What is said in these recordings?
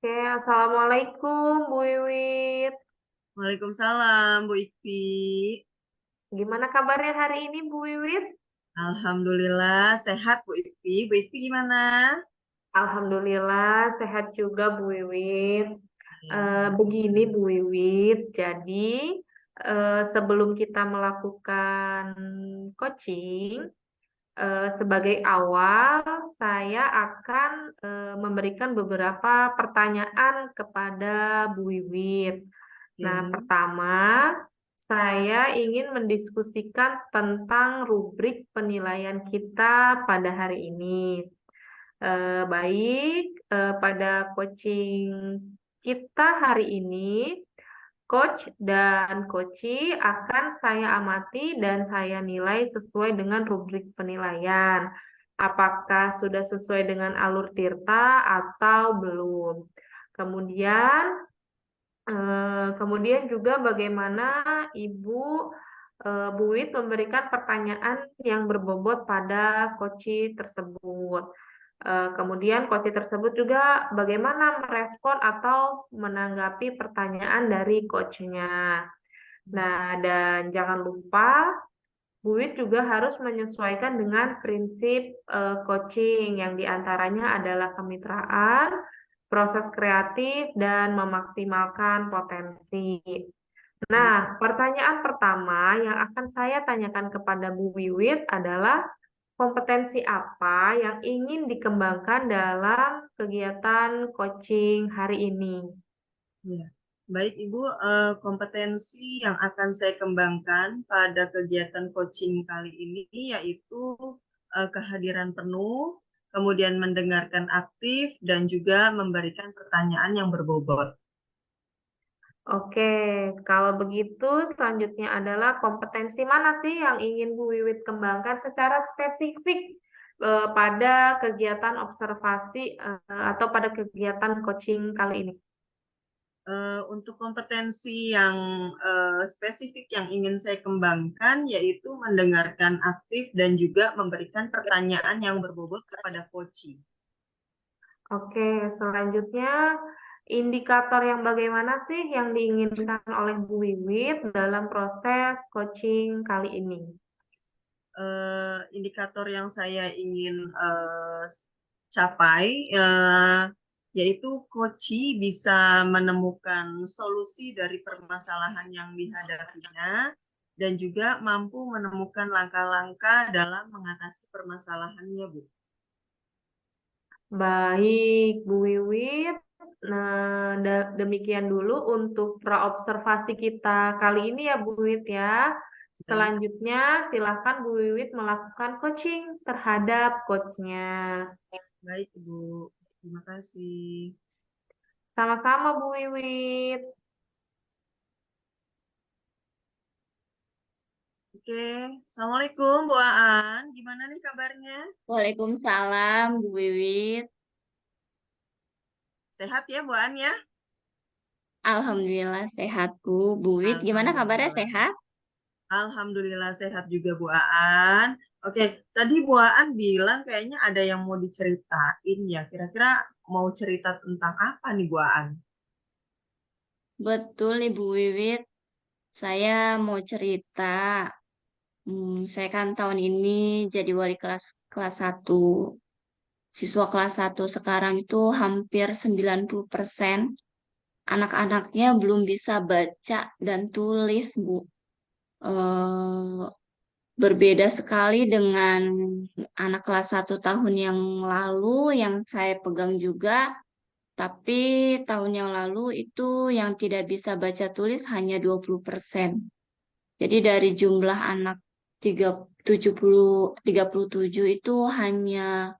Oke, Assalamualaikum Bu Wiwit. Waalaikumsalam, Bu Ikti. Gimana kabarnya hari ini Bu Wiwit? Alhamdulillah sehat, Bu Ikti. Bu Ikti gimana? Alhamdulillah sehat juga Bu Wiwit. Ya. Begini Bu Wiwit, jadi sebelum kita melakukan coaching, sebagai awal saya akan memberikan beberapa pertanyaan kepada Bu Wiwit. Nah, Oke. pertama, saya ingin mendiskusikan tentang rubrik penilaian kita pada hari ini. Baik, pada coaching kita hari ini, coach dan coachee akan saya amati dan saya nilai sesuai dengan rubrik penilaian. Apakah sudah sesuai dengan alur Tirta atau belum? Kemudian kemudian juga bagaimana Ibu Buit memberikan pertanyaan yang berbobot pada koci tersebut. Kemudian koci tersebut juga bagaimana merespon atau menanggapi pertanyaan dari coachnya. Nah, dan jangan lupa Buit juga harus menyesuaikan dengan prinsip coaching yang diantaranya adalah kemitraan, proses kreatif, dan memaksimalkan potensi. Nah, pertanyaan pertama yang akan saya tanyakan kepada Bu Wiwit adalah kompetensi apa yang ingin dikembangkan dalam kegiatan coaching hari ini? Ya. Baik, Ibu, kompetensi yang akan saya kembangkan pada kegiatan coaching kali ini yaitu kehadiran penuh, kemudian mendengarkan aktif, dan juga memberikan pertanyaan yang berbobot. Oke, kalau begitu selanjutnya adalah kompetensi mana sih yang ingin Bu Wiwit kembangkan secara spesifik pada kegiatan observasi atau pada kegiatan coaching kali ini? Untuk kompetensi yang spesifik yang ingin saya kembangkan yaitu mendengarkan aktif dan juga memberikan pertanyaan yang berbobot kepada coaching. Oke, selanjutnya indikator yang bagaimana sih yang diinginkan oleh Bu Wiwit dalam proses coaching kali ini? Indikator yang saya ingin capai yaitu coachee bisa menemukan solusi dari permasalahan yang dihadapinya dan juga mampu menemukan langkah-langkah dalam mengatasi permasalahannya, Bu. Baik, Bu Wiwit. Nah, demikian dulu untuk praobservasi kita kali ini ya, Bu Wiwit ya. Baik, Selanjutnya, silakan Bu Wiwit melakukan coaching terhadap coachnya. baik, Ibu. Terima kasih. Sama-sama, Bu Wiwit. Oke, Assalamualaikum, Bu Aan. Gimana nih kabarnya? Waalaikumsalam, Bu Wiwit. Sehat ya, Bu Aan ya? Alhamdulillah sehat, Bu. Bu Wiwit, gimana kabarnya Alhamdulillah. sehat? Alhamdulillah sehat juga Bu Aan. Oke, tadi Bu Aan bilang kayaknya ada yang mau diceritain ya. Kira-kira mau cerita tentang apa nih Bu Aan? Betul nih, Bu Wiwit. Saya mau cerita. Saya kan tahun ini jadi wali kelas kelas 1. Siswa kelas 1 sekarang itu hampir 90% anak-anaknya belum bisa baca dan tulis, Bu. Eh, Berbeda sekali dengan anak kelas 1 tahun yang lalu yang saya pegang juga, tapi tahun yang lalu itu yang tidak bisa baca tulis hanya 20%. Jadi dari jumlah anak 37 itu hanya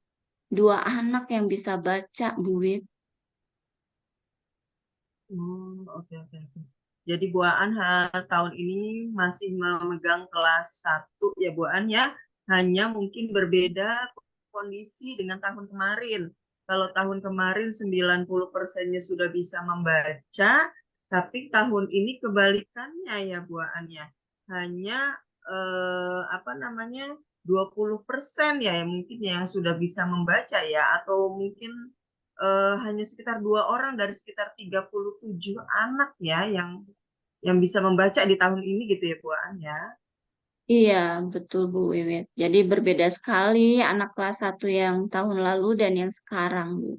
2 anak yang bisa baca, Bu Wit. Oke, oke, oke. Jadi Bu Aan tahun ini masih memegang kelas 1 ya Bu Aan ya. Hanya mungkin berbeda kondisi dengan tahun kemarin. Kalau tahun kemarin 90%-nya sudah bisa membaca, tapi tahun ini kebalikannya ya Bu Aan ya. Hanya apa namanya 20% ya mungkin yang sudah bisa membaca ya atau mungkin hanya sekitar 2 orang dari sekitar 37 anak ya yang bisa membaca di tahun ini gitu ya Bu Aan ya. Iya, betul Bu Wiwit. Jadi berbeda sekali anak kelas 1 yang tahun lalu dan yang sekarang, Bu.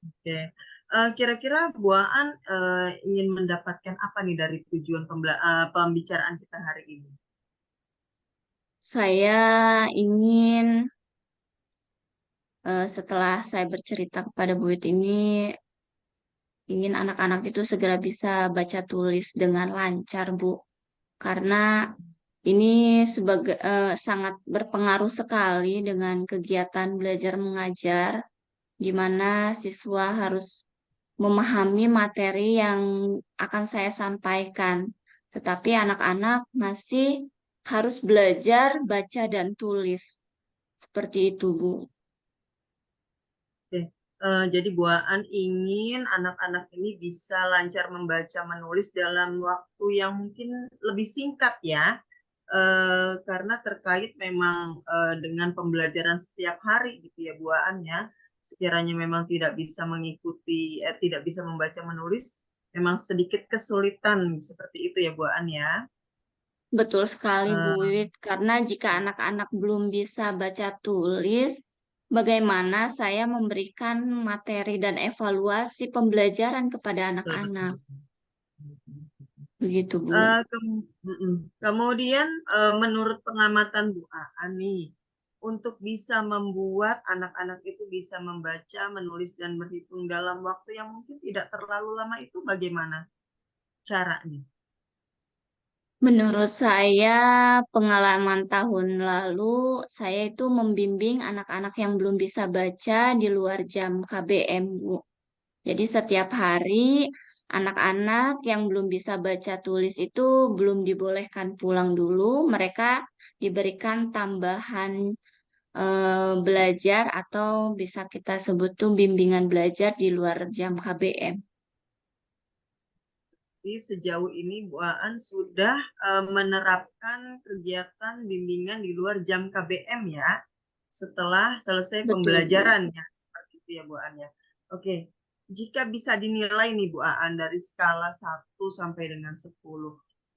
Oke. Kira-kira Bu Aan ingin mendapatkan apa nih dari tujuan pembicaraan kita hari ini? Saya ingin setelah saya bercerita kepada Bu Wit ini, ingin anak-anak itu segera bisa baca tulis dengan lancar, Bu. Karena ini sebagai sangat berpengaruh sekali dengan kegiatan belajar mengajar, di mana siswa harus memahami materi yang akan saya sampaikan. Tetapi anak-anak masih harus belajar baca dan tulis. Seperti itu, Bu. Oke. Jadi Bu Aan ingin anak-anak ini bisa lancar membaca menulis dalam waktu yang mungkin lebih singkat ya. Karena terkait memang dengan pembelajaran setiap hari gitu ya Bu Aan ya. Sekiranya memang tidak bisa mengikuti, tidak bisa membaca menulis, memang sedikit kesulitan seperti itu ya Bu Aan ya. Betul sekali, Bu Eh, Wiwit. Karena jika anak-anak belum bisa baca tulis, bagaimana saya memberikan materi dan evaluasi pembelajaran kepada betul, betul, anak-anak? betul. Begitu, Bu. Kemudian menurut pengamatan Bu Aan nih, untuk bisa membuat anak-anak itu bisa membaca, menulis, dan berhitung dalam waktu yang mungkin tidak terlalu lama itu bagaimana caranya? Menurut saya, pengalaman tahun lalu, saya itu membimbing anak-anak yang belum bisa baca di luar jam KBM, Bu. Jadi setiap hari, anak-anak yang belum bisa baca tulis itu belum dibolehkan pulang dulu. Mereka diberikan tambahan belajar atau bisa kita sebut tuh bimbingan belajar di luar jam KBM. Jadi sejauh ini Bu Aan sudah menerapkan kegiatan bimbingan di luar jam KBM ya, setelah selesai Betul, Bu. pembelajarannya. Seperti itu ya Bu Aan ya. Oke, jika bisa dinilai nih Bu Aan dari skala 1 sampai dengan 10,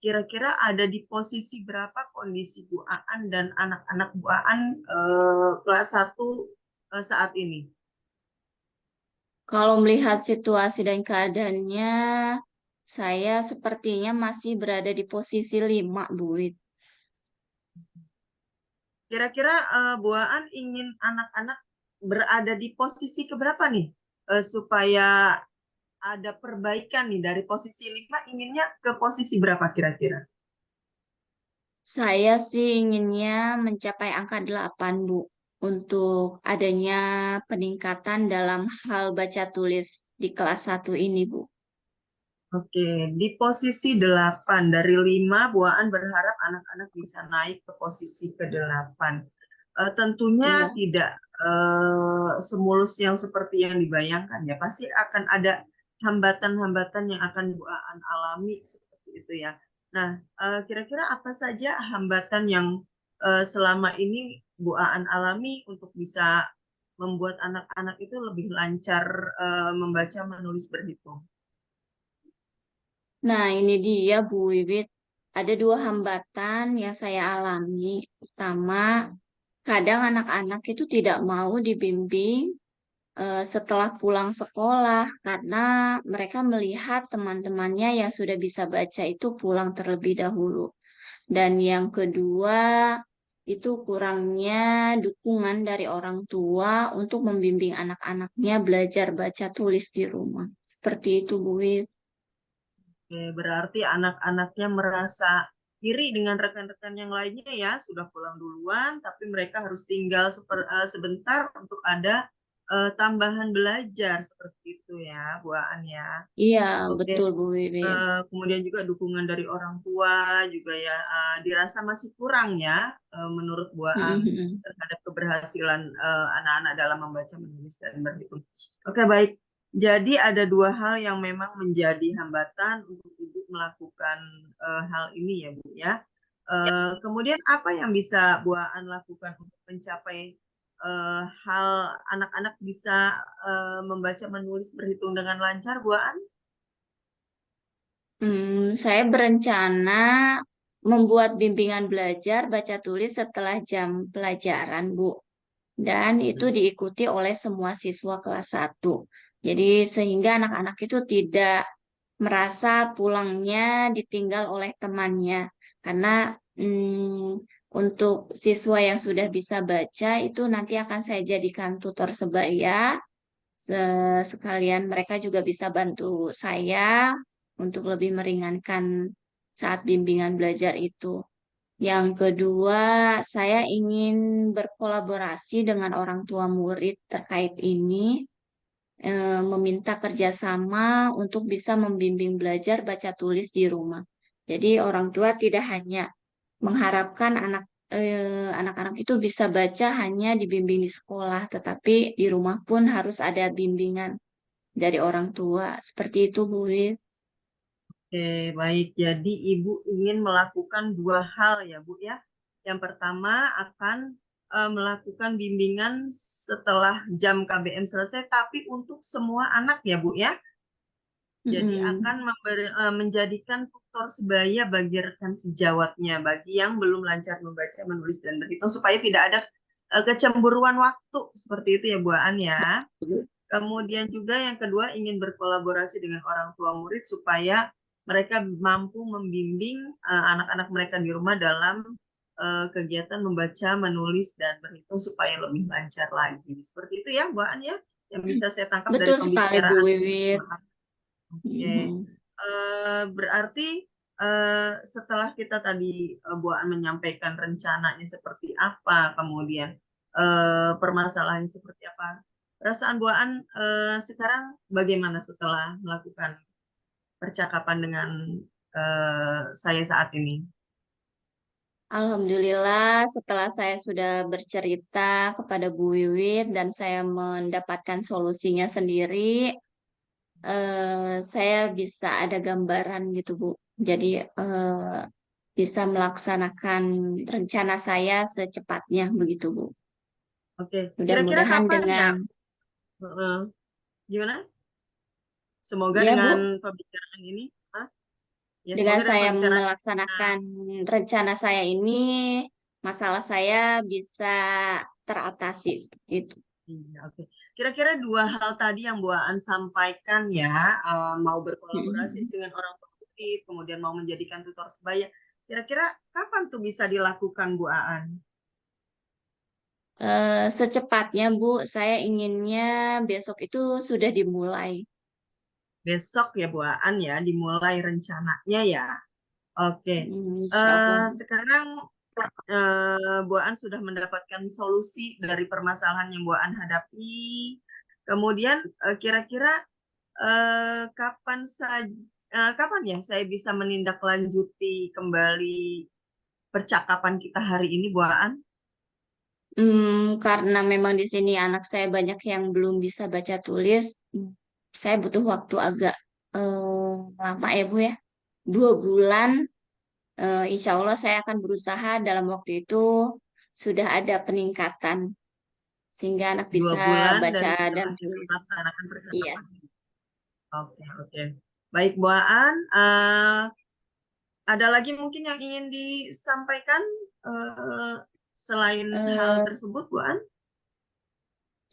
kira-kira ada di posisi berapa kondisi Bu Aan dan anak-anak Bu Aan kelas 1 saat ini? Kalau melihat situasi dan keadaannya, saya sepertinya masih berada di posisi 5, Bu Wit. Kira-kira Bu Aan ingin anak-anak berada di posisi keberapa nih? Supaya ada perbaikan nih dari posisi 5 inginnya ke posisi berapa kira-kira? Saya sih inginnya mencapai angka 8, Bu, untuk adanya peningkatan dalam hal baca tulis di kelas 1 ini, Bu. Oke, di posisi 8 dari 5 Bu Aan berharap anak-anak bisa naik ke posisi ke-8. Tentunya Iya, tidak semulus yang seperti yang dibayangkan ya. Pasti akan ada hambatan-hambatan yang akan Bu Aan alami seperti itu ya. Nah, kira-kira apa saja hambatan yang selama ini Bu Aan alami untuk bisa membuat anak-anak itu lebih lancar membaca, menulis, berhitung? nah ini dia Bu Wiwit. Ada 2 hambatan yang saya alami. Pertama, kadang anak-anak itu tidak mau dibimbing setelah pulang sekolah karena mereka melihat teman-temannya yang sudah bisa baca itu pulang terlebih dahulu. Dan yang kedua, itu kurangnya dukungan dari orang tua untuk membimbing anak-anaknya belajar baca tulis di rumah. Seperti itu, Bu Wit. Oke, berarti anak-anaknya merasa iri dengan rekan-rekan yang lainnya ya, sudah pulang duluan, tapi mereka harus tinggal sebentar untuk ada tambahan belajar seperti itu ya, Bu Aan ya. Iya, Oke, betul, Bu Wiwit. kemudian juga dukungan dari orang tua juga ya dirasa masih kurang ya, menurut Bu Aan terhadap keberhasilan anak-anak dalam membaca, menulis, dan berhitung. Oke, baik. Jadi ada 2 hal yang memang menjadi hambatan untuk Ibu melakukan hal ini ya Bu ya. Kemudian apa yang bisa Bu Aan lakukan untuk mencapai hal anak-anak bisa membaca, menulis, berhitung dengan lancar, Bu Aan? Saya berencana membuat bimbingan belajar baca tulis setelah jam pelajaran, Bu. Dan itu diikuti oleh semua siswa kelas 1. Jadi sehingga anak-anak itu tidak merasa pulangnya ditinggal oleh temannya. Karena untuk siswa yang sudah bisa baca itu nanti akan saya jadikan tutor sebaya. Sekalian mereka juga bisa bantu saya untuk lebih meringankan saat bimbingan belajar itu. Yang kedua, saya ingin berkolaborasi dengan orang tua murid terkait ini, meminta kerjasama untuk bisa membimbing belajar baca tulis di rumah. Jadi orang tua tidak hanya mengharapkan anak-anak itu bisa baca hanya dibimbing di sekolah, tetapi di rumah pun harus ada bimbingan dari orang tua. Seperti itu, Bu Wit. Oke, baik. Jadi Ibu ingin melakukan dua hal ya, Bu ya. Yang pertama akan melakukan bimbingan setelah jam KBM selesai, tapi untuk semua anak ya, Bu ya. Jadi akan menjadikan tutor sebaya bagi rekan sejawatnya, bagi yang belum lancar membaca, menulis, dan berhitung, supaya tidak ada kecemburuan waktu. Seperti itu ya, Bu Aan ya. Kemudian juga yang kedua ingin berkolaborasi dengan orang tua murid supaya mereka mampu membimbing anak-anak mereka di rumah dalam kegiatan membaca, menulis, dan berhitung supaya lebih lancar lagi. Seperti itu ya, Bu An ya, yang bisa saya tangkap dari Betul sekali, Bu pembicaraan. Wiwit. Oke, berarti setelah kita tadi Bu An menyampaikan rencananya seperti apa, kemudian permasalahannya seperti apa, perasaan Bu An sekarang bagaimana setelah melakukan percakapan dengan saya saat ini? Alhamdulillah, setelah saya sudah bercerita kepada Bu Wiwit dan saya mendapatkan solusinya sendiri, saya bisa ada gambaran gitu, Bu. Jadi bisa melaksanakan rencana saya secepatnya begitu, Bu. Oke, kira-kira Mudah-mudahan kapan ya? dengan Gimana? Semoga ya, dengan Bu, pembicaraan ini, ya dengan semoga dengan saya pembicaraan. melaksanakan rencana saya ini, masalah saya bisa teratasi seperti itu. Iya, oke. Kira-kira dua hal tadi yang Bu Aan sampaikan ya, mau berkolaborasi Mm. dengan orang tua murid, kemudian mau menjadikan tutor sebaya. Kira-kira kapan tuh bisa dilakukan, Bu Aan? Secepatnya, Bu, saya inginnya besok itu sudah dimulai. Besok ya, Bu Aan ya, dimulai rencananya ya. Oke. Insya Allah. Sekarang Bu Aan sudah mendapatkan solusi dari permasalahan yang Bu Aan hadapi. Kemudian kira-kira kapan ya saya bisa menindaklanjuti kembali percakapan kita hari ini, Bu Aan? Karena memang di sini anak saya banyak yang belum bisa baca tulis, saya butuh waktu agak lama ya, Bu ya. 2 bulan, insya Allah saya akan berusaha dalam waktu itu sudah ada peningkatan sehingga anak Dua bisa bulan baca dari dan setelah kita tulis. melaksanakan Iya. percakapan. Oke, oke. Baik, Bu Aan. Ada lagi mungkin yang ingin disampaikan eh, selain hal Eh, tersebut, Bu Aan?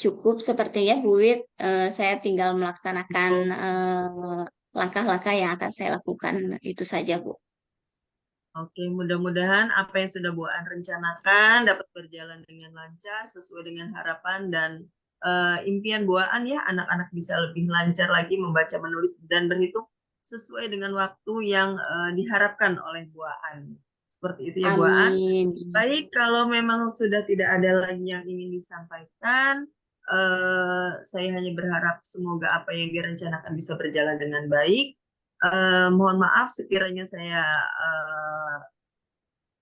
Cukup sepertinya Bu Wit. Saya tinggal melaksanakan langkah-langkah yang akan saya lakukan itu saja, Bu. Oke, mudah-mudahan apa yang sudah Bu An rencanakan dapat berjalan dengan lancar sesuai dengan harapan dan impian Bu An ya, anak-anak bisa lebih lancar lagi membaca, menulis, dan berhitung sesuai dengan waktu yang diharapkan oleh Bu An. Seperti itu ya Bu An. Amin. Baik, kalau memang sudah tidak ada lagi yang ingin disampaikan, saya hanya berharap semoga apa yang direncanakan bisa berjalan dengan baik. Mohon maaf sekiranya saya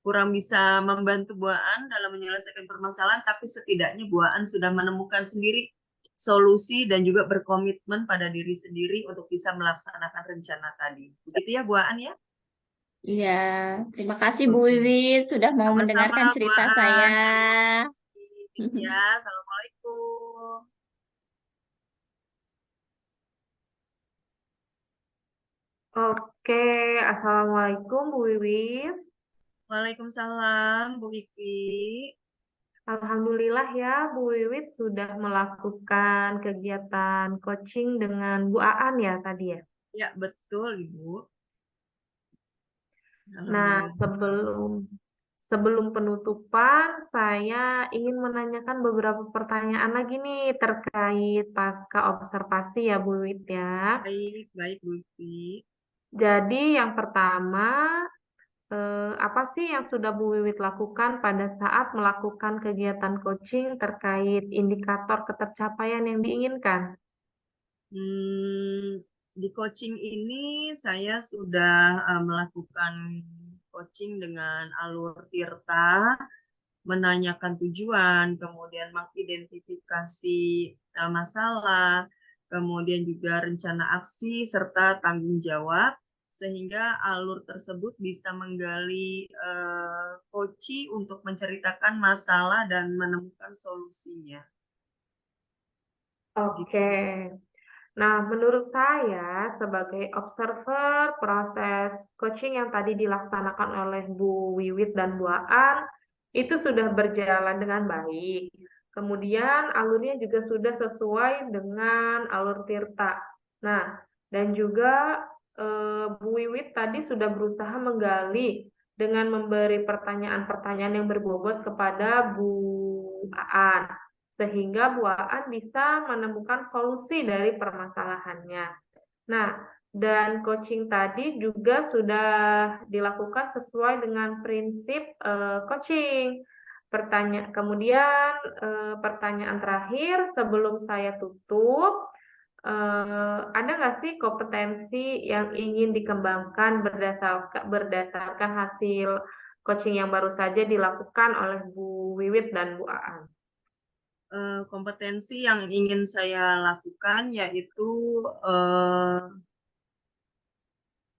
kurang bisa membantu Bu Aan dalam menyelesaikan permasalahan, tapi setidaknya Bu Aan sudah menemukan sendiri solusi dan juga berkomitmen pada diri sendiri untuk bisa melaksanakan rencana tadi. Begitu ya Bu Aan ya? Iya, terima kasih Bu Oke. Wiwit sudah mau Sama-sama mendengarkan Bu cerita saya. Aan. Ya, assalamualaikum. Oke, Assalamualaikum Bu Wiwit. Waalaikumsalam, Bu Vivi. Alhamdulillah ya, Bu Wiwit sudah melakukan kegiatan coaching dengan Bu Aan ya tadi ya. Ya, betul, Ibu. Nah, Alhamdulillah. sebelum penutupan, saya ingin menanyakan beberapa pertanyaan lagi nih terkait pasca observasi ya Bu Wiwit ya. Baik, baik, Bu Vivi. Jadi yang pertama, apa sih yang sudah Bu Wiwit lakukan pada saat melakukan kegiatan coaching terkait indikator ketercapaian yang diinginkan? Di coaching ini saya sudah melakukan coaching dengan alur Tirta, menanyakan tujuan, kemudian mengidentifikasi masalah, kemudian juga rencana aksi serta tanggung jawab, sehingga alur tersebut bisa menggali coaching untuk menceritakan masalah dan menemukan solusinya. Oke. Nah, menurut saya sebagai observer proses coaching yang tadi dilaksanakan oleh Bu Wiwit dan Bu Aan itu sudah berjalan dengan baik. Kemudian alurnya juga sudah sesuai dengan alur Tirta. Nah, dan juga Bu Wiwit tadi sudah berusaha menggali dengan memberi pertanyaan-pertanyaan yang berbobot kepada Bu Aan sehingga Bu Aan bisa menemukan solusi dari permasalahannya. Nah, dan coaching tadi juga sudah dilakukan sesuai dengan prinsip coaching. Kemudian pertanyaan terakhir sebelum saya tutup, ada nggak sih kompetensi yang ingin dikembangkan berdasarkan hasil coaching yang baru saja dilakukan oleh Bu Wiwit dan Bu Aan? Kompetensi yang ingin saya lakukan yaitu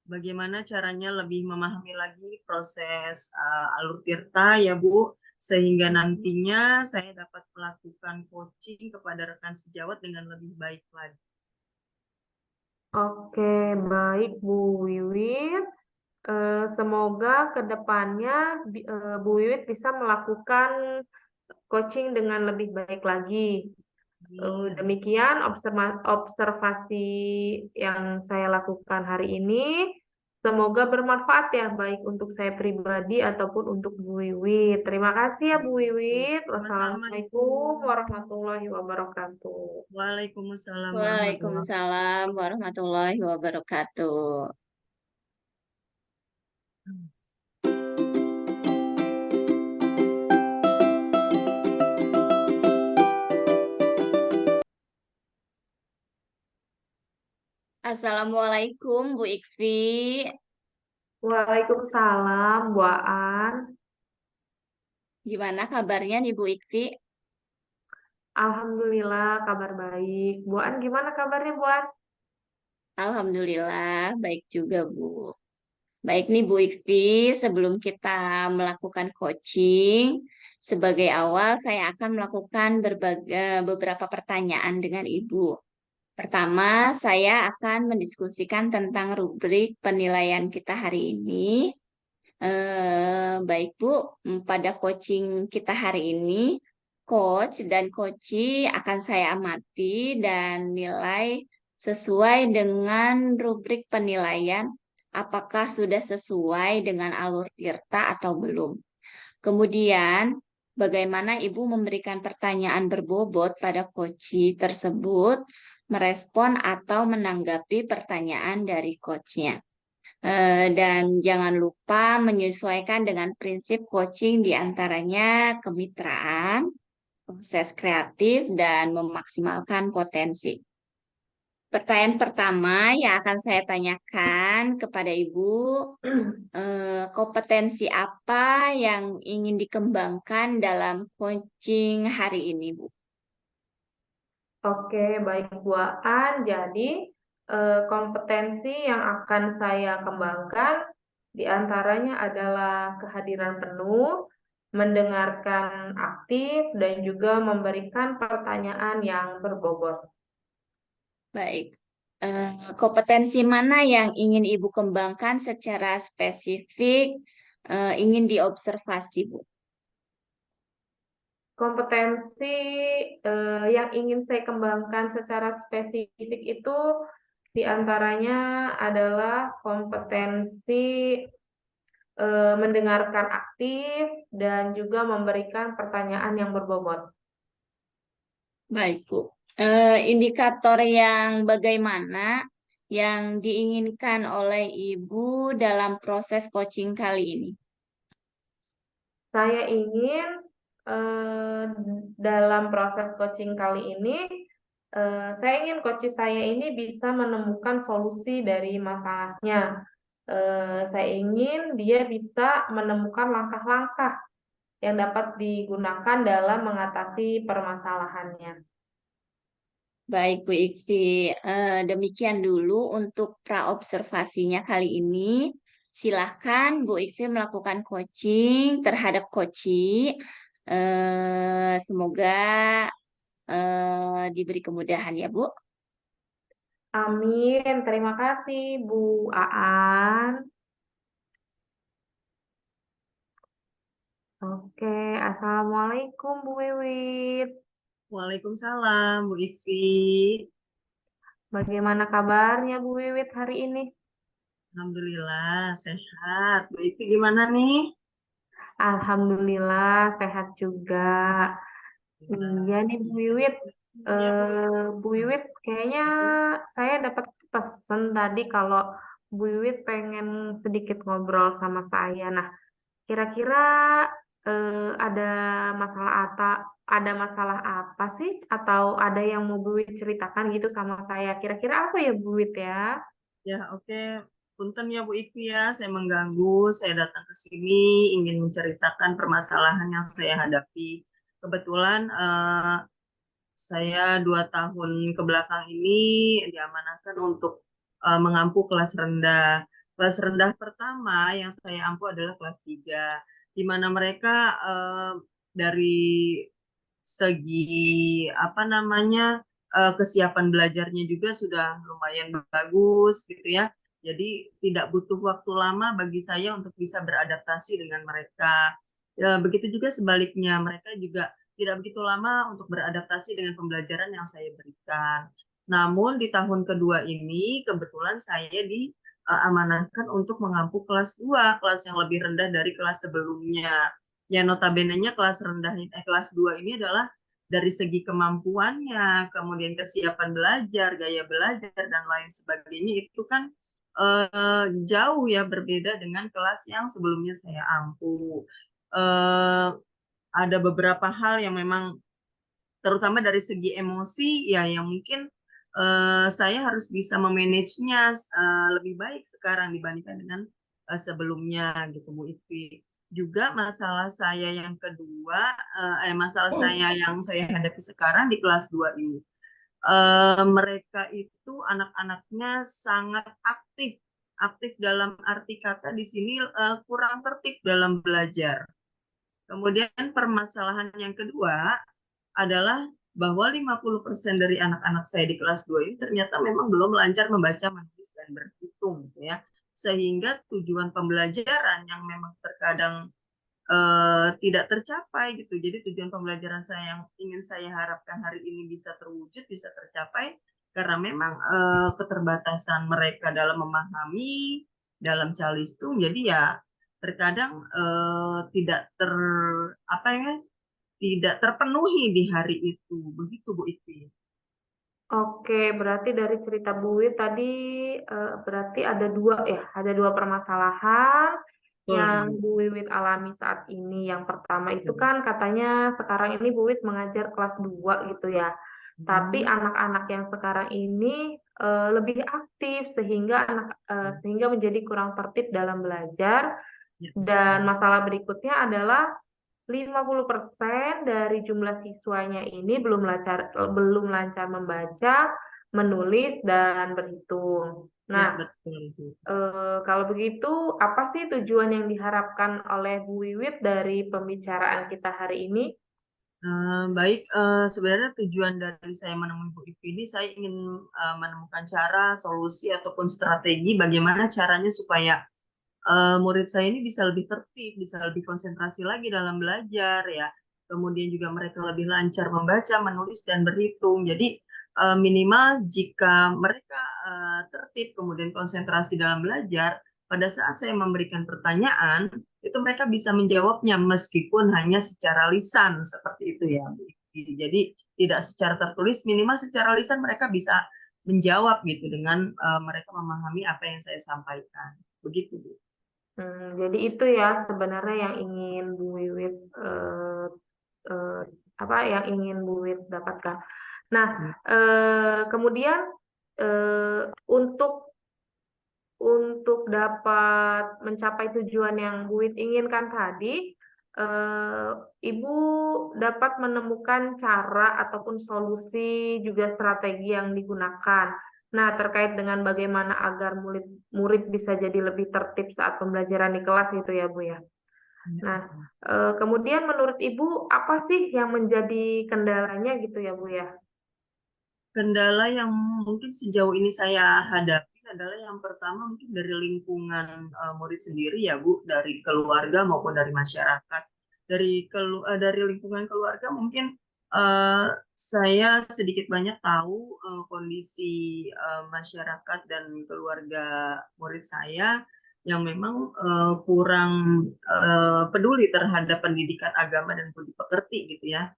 bagaimana caranya lebih memahami lagi proses alur tirta ya Bu, sehingga nantinya saya dapat melakukan coaching kepada rekan sejawat dengan lebih baik lagi. Oke, baik Bu Wiwit. Semoga ke depannya Bu Wiwit bisa melakukan coaching dengan lebih baik lagi. Amin. Demikian observasi yang saya lakukan hari ini. Semoga bermanfaat ya, baik untuk saya pribadi ataupun untuk Bu Wiwit. Terima kasih ya Bu Wiwit. Sama-sama Ibu. Wassalamualaikum warahmatullahi wabarakatuh. Waalaikumsalam warahmatullahi Waalaikumsalam warahmatullahi wabarakatuh. wabarakatuh. Assalamualaikum Bu Ikfi. Waalaikumsalam, Bu Aan. Gimana kabarnya nih Bu Ikfi? Alhamdulillah, kabar baik. Bu An, gimana kabarnya, Bu An? Alhamdulillah baik juga Bu. Baik nih Bu Ikfi, sebelum kita melakukan coaching, sebagai awal saya akan melakukan beberapa pertanyaan dengan Ibu. Pertama, saya akan mendiskusikan tentang rubrik penilaian kita hari ini. Baik Bu, pada coaching kita hari ini, coach dan coachee akan saya amati dan nilai sesuai dengan rubrik penilaian, apakah sudah sesuai dengan alur tirta atau belum. Kemudian, bagaimana Ibu memberikan pertanyaan berbobot pada coachee tersebut, merespon atau menanggapi pertanyaan dari coachnya. Dan jangan lupa menyesuaikan dengan prinsip coaching diantaranya kemitraan, proses kreatif, dan memaksimalkan potensi. Pertanyaan pertama yang akan saya tanyakan kepada Ibu, kompetensi apa yang ingin dikembangkan dalam coaching hari ini, Bu? Oke, baik Bu Aan. Jadi, kompetensi yang akan saya kembangkan diantaranya adalah kehadiran penuh, mendengarkan aktif, dan juga memberikan pertanyaan yang berbobot. Baik. Kompetensi mana yang ingin Ibu kembangkan secara spesifik, ingin diobservasi, Bu? Kompetensi yang ingin saya kembangkan secara spesifik itu diantaranya adalah kompetensi mendengarkan aktif dan juga memberikan pertanyaan yang berbobot. Baik, Bu. Indikator yang bagaimana yang diinginkan oleh Ibu dalam proses coaching kali ini? Saya ingin dalam proses coaching kali ini, saya ingin coach saya ini bisa menemukan solusi dari masalahnya. Saya ingin dia bisa menemukan langkah-langkah yang dapat digunakan dalam mengatasi permasalahannya. Baik, Bu Ikfi. Demikian dulu untuk praobservasinya kali ini. Silahkan Bu Ikfi melakukan coaching terhadap coaching. Semoga diberi kemudahan ya, Bu. Amin. Terima kasih, Bu Aan. Oke, Assalamualaikum, Bu Wiwit. Waalaikumsalam, Bu Ikfi. Bagaimana kabarnya, Bu Wiwit, hari ini? Alhamdulillah, sehat. Bu Ikfi gimana nih? Alhamdulillah, sehat juga. Iya nih, Bu Wiwit. Ya, Bu Ikfi. Bu Wiwit, kayaknya saya dapat pesan tadi kalau Bu Wiwit pengen sedikit ngobrol sama saya. Nah, kira-kira ada masalah ada masalah apa sih? Atau ada yang mau Bu Wiwit ceritakan gitu sama saya? Kira-kira apa ya, Bu Wiwit ya? Ya, oke. Punten ya Bu Ikfi ya, saya mengganggu. Saya datang ke sini ingin menceritakan permasalahan yang saya hadapi. Kebetulan saya 2 tahun ke belakang ini diamanahkan untuk mengampu kelas rendah. Kelas rendah pertama yang saya ampu adalah kelas 3, di mana mereka dari segi apa namanya kesiapan belajarnya juga sudah lumayan bagus gitu ya. Jadi tidak butuh waktu lama bagi saya untuk bisa beradaptasi dengan mereka. Begitu juga sebaliknya, mereka juga tidak begitu lama untuk beradaptasi dengan pembelajaran yang saya berikan. Namun di tahun kedua ini kebetulan saya diamanahkan untuk mengampu kelas 2, kelas yang lebih rendah dari kelas sebelumnya. Ya notabene-nya kelas 2 ini adalah dari segi kemampuannya, kemudian kesiapan belajar, gaya belajar dan lain sebagainya itu kan jauh ya berbeda dengan kelas yang sebelumnya saya ampu. Eh, ada beberapa hal yang memang terutama dari segi emosi ya yang mungkin saya harus bisa memanagenya lebih baik sekarang dibandingkan dengan sebelumnya gitu Bu Ipi. Juga masalah saya yang kedua, masalah saya yang saya hadapi sekarang di kelas 2 ini. Mereka itu anak-anaknya sangat aktif, aktif dalam arti kata di sini kurang tertib dalam belajar. Kemudian permasalahan yang kedua adalah bahwa 50% dari anak-anak saya di kelas 2 ini ternyata memang belum lancar membaca, menulis, dan berhitung. Ya. Sehingga tujuan pembelajaran yang memang terkadang tidak tercapai gitu. Jadi tujuan pembelajaran saya yang ingin saya harapkan hari ini bisa terwujud, bisa tercapai, karena memang keterbatasan mereka dalam memahami, dalam calistung. Jadi ya terkadang apa ya, tidak terpenuhi di hari itu. Begitu Bu Ipi. Oke, berarti dari cerita Bu Wiwit tadi berarti ada dua permasalahan Betul, yang Bu. Bu Wiwit alami saat ini. Yang pertama itu kan katanya sekarang ini Bu Wiwit mengajar kelas 2 gitu ya. Tapi anak-anak yang sekarang ini lebih aktif sehingga menjadi kurang tertib dalam belajar. Ya. Dan masalah berikutnya adalah 50% dari jumlah siswanya ini belum lancar membaca, menulis, dan berhitung. Ya, Nah, betul, Bu. kalau begitu, apa sih tujuan yang diharapkan oleh Bu Wiwit dari pembicaraan kita hari ini? Baik, sebenarnya tujuan dari saya menemui Bu Ivi ini, saya ingin menemukan cara, solusi, ataupun strategi bagaimana caranya supaya murid saya ini bisa lebih tertib, bisa lebih konsentrasi lagi dalam belajar ya. Kemudian juga mereka lebih lancar membaca, menulis, dan berhitung. Jadi minimal jika mereka tertib, kemudian konsentrasi dalam belajar, pada saat saya memberikan pertanyaan, itu mereka bisa menjawabnya meskipun hanya secara lisan, seperti itu ya. Jadi tidak secara tertulis, minimal secara lisan mereka bisa menjawab gitu dengan mereka memahami apa yang saya sampaikan. Begitu, Bu. Jadi itu ya sebenarnya yang ingin Bu Wiwit eh, apa yang ingin Bu Wiwit dapatkan. Nah, Hmm. kemudian eh, untuk dapat mencapai tujuan yang Bu Wiwit inginkan tadi, eh, Ibu dapat menemukan cara ataupun solusi juga strategi yang digunakan. Nah, terkait dengan bagaimana agar murid bisa jadi lebih tertib saat pembelajaran di kelas gitu ya, Bu ya. Ya. Nah, kemudian menurut Ibu apa sih yang menjadi kendalanya gitu ya, Bu ya? Kendala yang mungkin sejauh ini saya hadapi adalah yang pertama mungkin dari lingkungan murid sendiri ya Bu, dari keluarga maupun dari masyarakat. Dari lingkungan keluarga mungkin saya sedikit banyak tahu kondisi masyarakat dan keluarga murid saya yang memang kurang peduli terhadap pendidikan agama dan budi pekerti gitu ya.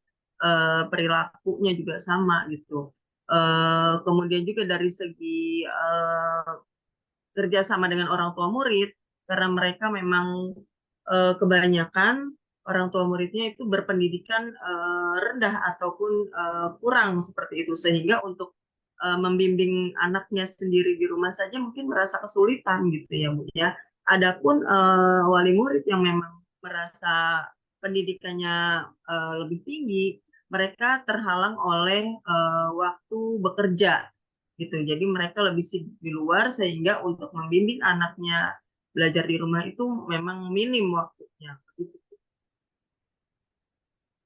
Perilakunya juga sama gitu. Kemudian juga dari segi kerjasama dengan orang tua murid, karena mereka memang kebanyakan orang tua muridnya itu berpendidikan rendah ataupun kurang seperti itu, sehingga untuk membimbing anaknya sendiri di rumah saja mungkin merasa kesulitan gitu ya Bu ya. Adapun wali murid yang memang merasa pendidikannya lebih tinggi, mereka terhalang oleh waktu bekerja gitu. Jadi mereka lebih sibuk di luar sehingga untuk membimbing anaknya belajar di rumah itu memang minim waktunya.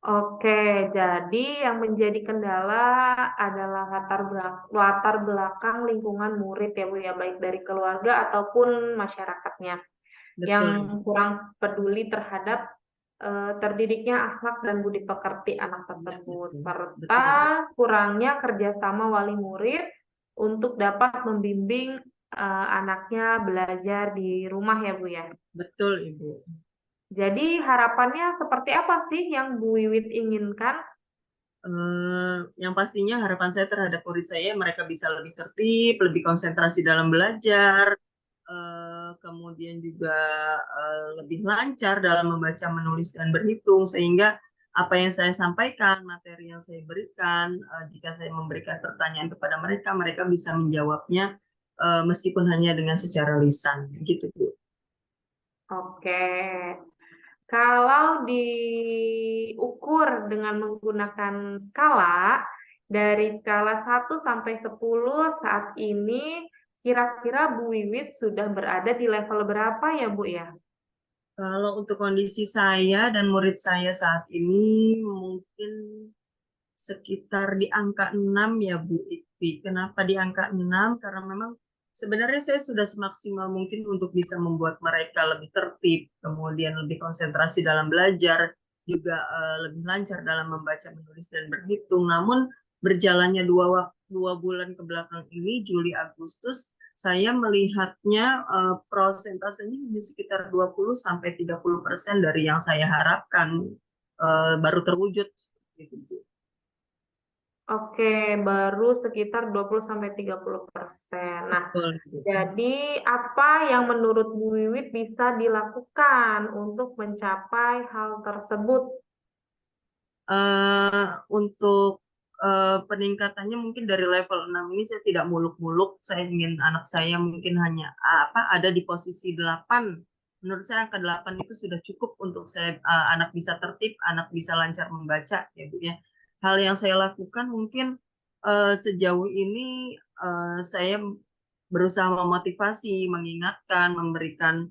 Oke, jadi yang menjadi kendala adalah latar belakang lingkungan murid ya Bu ya, baik dari keluarga ataupun masyarakatnya yang Betul, Ibu. kurang peduli terhadap terdidiknya akhlak dan budi pekerti anak Ya, tersebut, betul. serta Betul, Ibu. kurangnya kerjasama wali murid untuk dapat membimbing anaknya belajar di rumah ya Bu ya. Betul, Ibu. Jadi harapannya seperti apa sih yang Bu Wiwit inginkan? Yang pastinya harapan saya terhadap murid saya mereka bisa lebih tertib, lebih konsentrasi dalam belajar, kemudian juga lebih lancar dalam membaca, menulis, dan berhitung, sehingga apa yang saya sampaikan, materi yang saya berikan, jika saya memberikan pertanyaan kepada mereka, mereka bisa menjawabnya meskipun hanya dengan secara lisan, gitu Bu. Oke, kalau diukur dengan menggunakan skala, dari skala 1 sampai 10 saat ini, kira-kira Bu Wiwit sudah berada di level berapa ya Bu ya? Kalau untuk kondisi saya dan murid saya saat ini mungkin sekitar di angka 6 ya Bu Ikti. Kenapa di angka 6? Karena memang sebenarnya saya sudah semaksimal mungkin untuk bisa membuat mereka lebih tertib, kemudian lebih konsentrasi dalam belajar, juga lebih lancar dalam membaca, menulis, dan berhitung. Namun berjalannya 2 bulan ke belakang ini, Juli Agustus, saya melihatnya prosentasenya di sekitar 20-30% dari yang saya harapkan baru terwujud. Gitu. Oke, baru sekitar 20-30%. Nah, Betul, gitu. jadi apa yang menurut Bu Wiwit bisa dilakukan untuk mencapai hal tersebut? Untuk peningkatannya mungkin dari level 6 ini saya tidak muluk-muluk. Saya ingin anak saya mungkin hanya ada di posisi 8. Menurut saya angka 8 itu sudah cukup untuk saya anak bisa tertib, anak bisa lancar membaca ya Bu ya. Hal yang saya lakukan mungkin sejauh ini saya berusaha memotivasi, mengingatkan, memberikan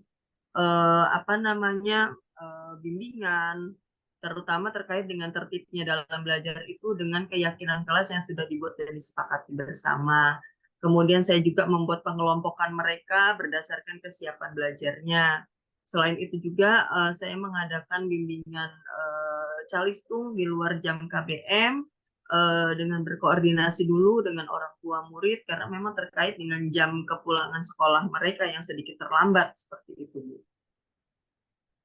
bimbingan, terutama terkait dengan tertibnya dalam belajar itu dengan keyakinan kelas yang sudah dibuat dan disepakati bersama. Kemudian saya juga membuat pengelompokan mereka berdasarkan kesiapan belajarnya. Selain itu juga saya mengadakan bimbingan calistung di luar jam KBM dengan berkoordinasi dulu dengan orang tua murid karena memang terkait dengan jam kepulangan sekolah mereka yang sedikit terlambat seperti itu, Bu.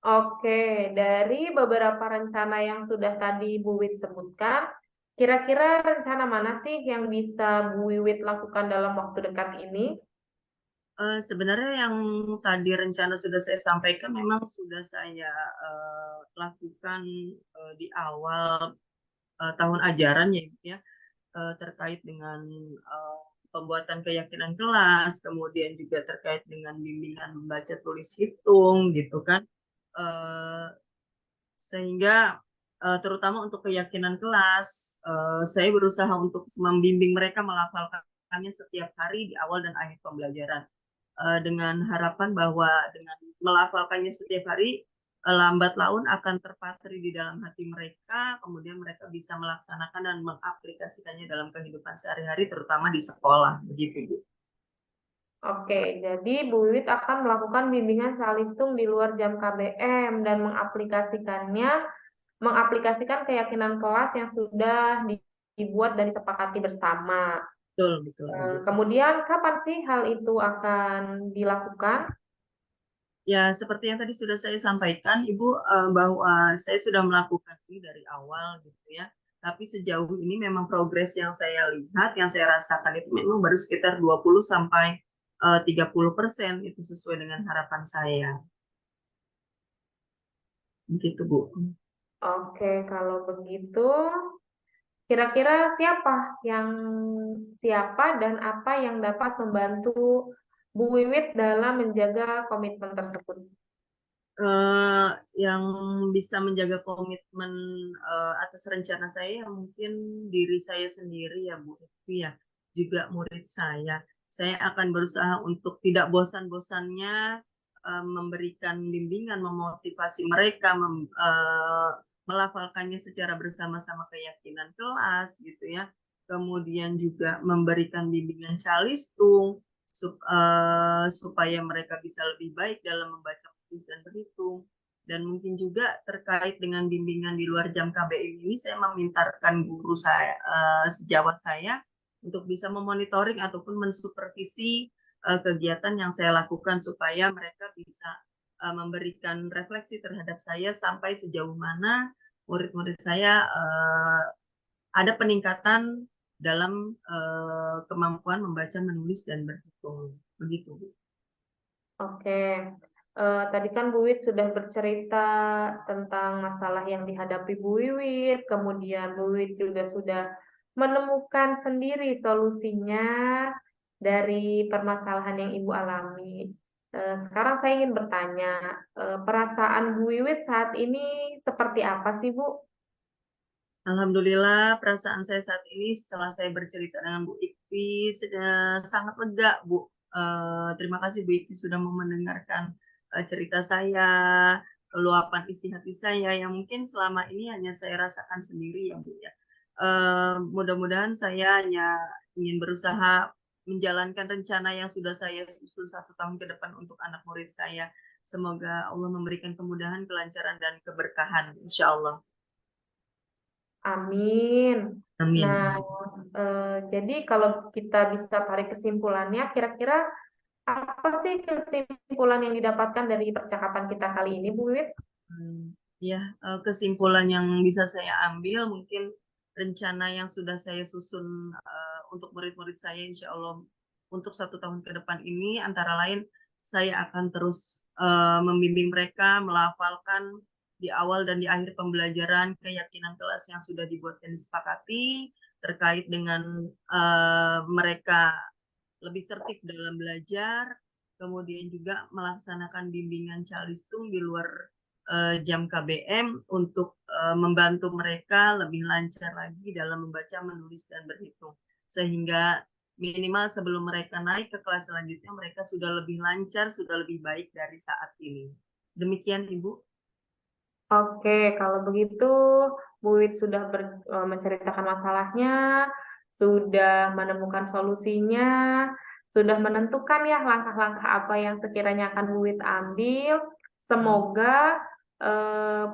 Oke, dari beberapa rencana yang sudah tadi Bu Wit sebutkan, kira-kira rencana mana sih yang bisa Bu Wiwit lakukan dalam waktu dekat ini? Sebenarnya yang tadi rencana sudah saya sampaikan memang sudah saya lakukan di awal tahun ajaran ya, Ibu, ya, terkait dengan pembuatan keyakinan kelas, kemudian juga terkait dengan bimbingan membaca tulis hitung gitu kan. Eh, Sehingga terutama untuk keyakinan kelas, saya berusaha untuk membimbing mereka melafalkannya setiap hari di awal dan akhir pembelajaran dengan harapan bahwa dengan melafalkannya setiap hari lambat laun akan terpatri di dalam hati mereka, kemudian mereka bisa melaksanakan dan mengaplikasikannya dalam kehidupan sehari-hari, terutama di sekolah, begitu Bu. Oke, jadi Bu Wiwit akan melakukan bimbingan salistung di luar jam KBM dan mengaplikasikan keyakinan kelas yang sudah dibuat dan disepakati bersama. Betul, betul Ibu. Kemudian kapan sih hal itu akan dilakukan? Ya, seperti yang tadi sudah saya sampaikan, Ibu, bahwa saya sudah melakukan ini dari awal gitu ya. Tapi sejauh ini memang progres yang saya lihat, yang saya rasakan itu memang baru sekitar 20 sampai 30%, itu sesuai dengan harapan saya. Begitu, Bu. Oke, kalau begitu, kira-kira siapa dan apa yang dapat membantu Bu Wiwit dalam menjaga komitmen tersebut? eh, yang bisa menjaga komitmen atas rencana saya mungkin diri saya sendiri ya Bu Evi ya, juga murid saya. Saya akan berusaha untuk tidak bosan-bosannya memberikan bimbingan, memotivasi mereka, melafalkannya secara bersama-sama keyakinan kelas gitu ya. Kemudian juga memberikan bimbingan calistung supaya mereka bisa lebih baik dalam membaca dan berhitung. Dan mungkin juga terkait dengan bimbingan di luar jam KBM ini, saya memintakan guru saya, sejawat saya, untuk bisa memonitoring ataupun mensupervisi kegiatan yang saya lakukan supaya mereka bisa memberikan refleksi terhadap saya sampai sejauh mana murid-murid saya ada peningkatan dalam kemampuan membaca, menulis, dan berhitung. Begitu, Bu. Oke, tadi kan Bu Wiwit sudah bercerita tentang masalah yang dihadapi Bu Wiwit, kemudian Bu Wiwit juga sudah menemukan sendiri solusinya dari permasalahan yang Ibu alami. Sekarang saya ingin bertanya, perasaan Bu Wiwit saat ini seperti apa sih, Bu? Alhamdulillah, perasaan saya saat ini setelah saya bercerita dengan Bu Ikti sangat lega, Bu. Terima kasih Bu Ikti sudah mau mendengarkan cerita saya, luapan isi hati saya yang mungkin selama ini hanya saya rasakan sendiri ya Bu ya. Mudah-mudahan saya hanya ingin berusaha menjalankan rencana yang sudah saya susun 1 tahun ke depan untuk anak murid saya. Semoga Allah memberikan kemudahan, kelancaran, dan keberkahan, insya Allah. Amin. Nah, Amin. jadi kalau kita bisa tarik kesimpulannya, kira-kira apa sih kesimpulan yang didapatkan dari percakapan kita kali ini, Bu Wiwit? Ya, kesimpulan yang bisa saya ambil mungkin rencana yang sudah saya susun untuk murid-murid saya, insya Allah untuk 1 tahun ke depan ini, antara lain saya akan terus membimbing mereka melafalkan di awal dan di akhir pembelajaran keyakinan kelas yang sudah dibuat dan disepakati terkait dengan mereka lebih tertib dalam belajar, kemudian juga melaksanakan bimbingan calistung di luar jam KBM untuk membantu mereka lebih lancar lagi dalam membaca, menulis, dan berhitung. Sehingga minimal sebelum mereka naik ke kelas selanjutnya, mereka sudah lebih lancar, sudah lebih baik dari saat ini. Demikian, Ibu. Oke, kalau begitu Bu Wit sudah menceritakan masalahnya, sudah menemukan solusinya, sudah menentukan ya langkah-langkah apa yang sekiranya akan Bu Wit ambil. Semoga eh,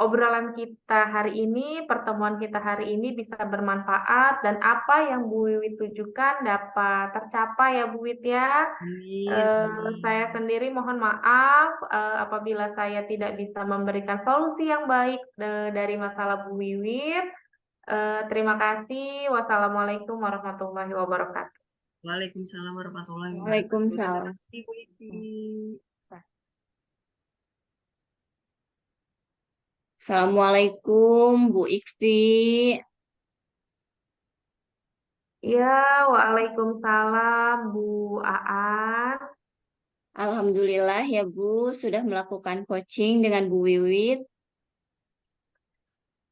obrolan kita hari ini, pertemuan kita hari ini bisa bermanfaat dan apa yang Bu Wiwit tujukan dapat tercapai ya Bu Wit ya. Amin, Saya amin. sendiri mohon maaf apabila saya tidak bisa memberikan solusi yang baik dari masalah Bu Wiwit. Terima kasih. Wassalamualaikum warahmatullahi wabarakatuh. Waalaikumsalam warahmatullahi wabarakatuh. Terima Waalaikumsalam. kasih, Bu Ipi. Assalamualaikum Bu Ikfi. Ya, waalaikumsalam Bu Aan. Alhamdulillah ya Bu, sudah melakukan coaching dengan Bu Wiwit.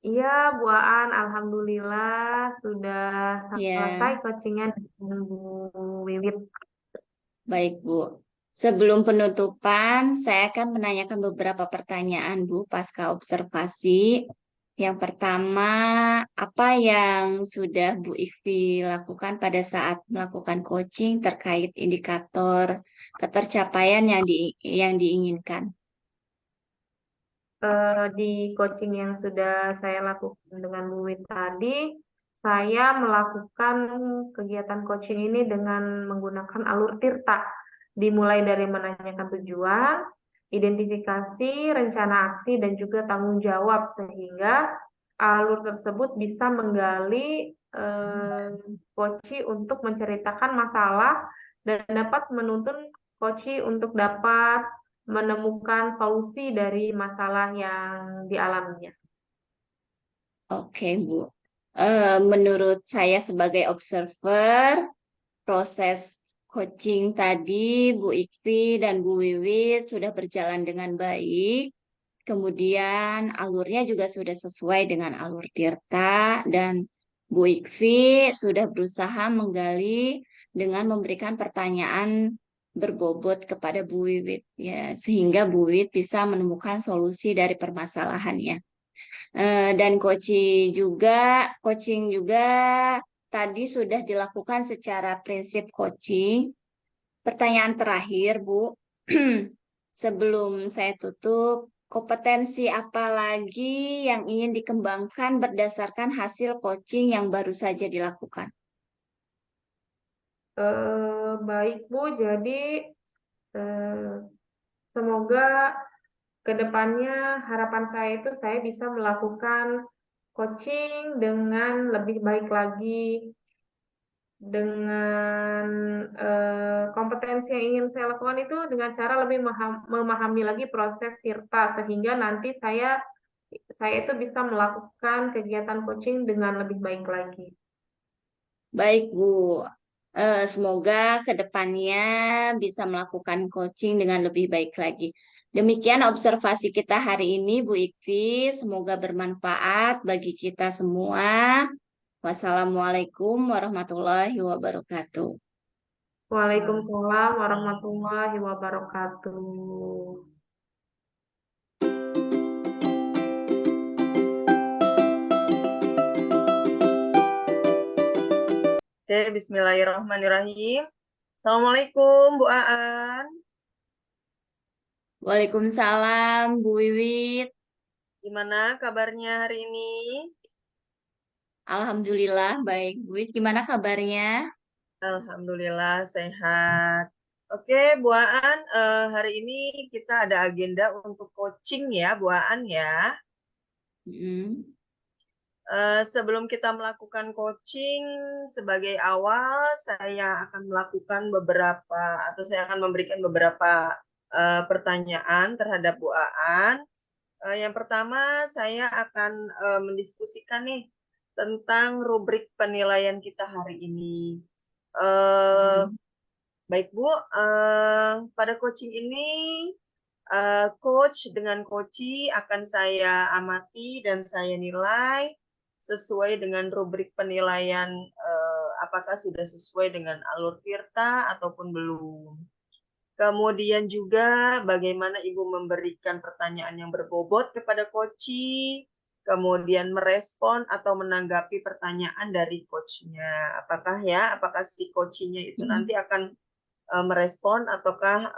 Iya, Bu Aan, alhamdulillah sudah selesai Ya, coachingnya dengan Bu Wiwit. baik Bu. Sebelum penutupan, saya akan menanyakan beberapa pertanyaan Bu pasca observasi. Yang pertama, apa yang sudah Bu Ikfi lakukan pada saat melakukan coaching terkait indikator ketercapaian yang diinginkan? Di coaching yang sudah saya lakukan dengan Bu Wiwit tadi, saya melakukan kegiatan coaching ini dengan menggunakan alur Tirta, dimulai dari menanyakan tujuan, identifikasi, rencana aksi, dan juga tanggung jawab, sehingga alur tersebut bisa menggali coach untuk menceritakan masalah dan dapat menuntun coach untuk dapat menemukan solusi dari masalah yang dialaminya. Oke, Bu. Menurut saya sebagai observer, proses coaching tadi Bu Ikfi dan Bu Wiwit sudah berjalan dengan baik. Kemudian alurnya juga sudah sesuai dengan alur Tirta dan Bu Ikfi sudah berusaha menggali dengan memberikan pertanyaan berbobot kepada Bu Wiwit ya, sehingga Bu Wiwit bisa menemukan solusi dari permasalahannya. Dan coaching juga tadi sudah dilakukan secara prinsip coaching. Pertanyaan terakhir, Bu. Sebelum saya tutup, kompetensi apa lagi yang ingin dikembangkan berdasarkan hasil coaching yang baru saja dilakukan? Baik Bu, jadi eh, semoga ke depannya harapan saya itu saya bisa melakukan coaching dengan lebih baik lagi, dengan kompetensi yang ingin saya lakukan itu dengan cara lebih memahami lagi proses Tirta, sehingga nanti saya itu bisa melakukan kegiatan coaching dengan lebih baik lagi. Baik, Bu. Semoga ke depannya bisa melakukan coaching dengan lebih baik lagi. Demikian observasi kita hari ini, Bu Ikfi. Semoga bermanfaat bagi kita semua. Wassalamualaikum warahmatullahi wabarakatuh. Waalaikumsalam Waalaikumsalam. warahmatullahi wabarakatuh. Oke, bismillahirrahmanirrahim. Assalamualaikum, Bu Aan. Waalaikumsalam, Bu Wiwit. Gimana kabarnya hari ini? Alhamdulillah, baik. Bu Wiwit, gimana kabarnya? Alhamdulillah sehat. Oke, Bu Aan, hari ini kita ada agenda untuk coaching ya, Bu Aan ya. Mm. Sebelum kita melakukan coaching, sebagai awal saya akan melakukan beberapa atau saya akan memberikan beberapa pertanyaan terhadap Bu Aan. Yang pertama saya akan mendiskusikan nih tentang rubrik penilaian kita hari ini. Baik Bu, pada coaching ini coach dengan coachee akan saya amati dan saya nilai sesuai dengan rubrik penilaian apakah sudah sesuai dengan alur Tirta ataupun belum. Kemudian juga bagaimana Ibu memberikan pertanyaan yang berbobot kepada Koci, kemudian merespon atau menanggapi pertanyaan dari coachnya. Apakah si coachnya itu nanti akan merespon ataukah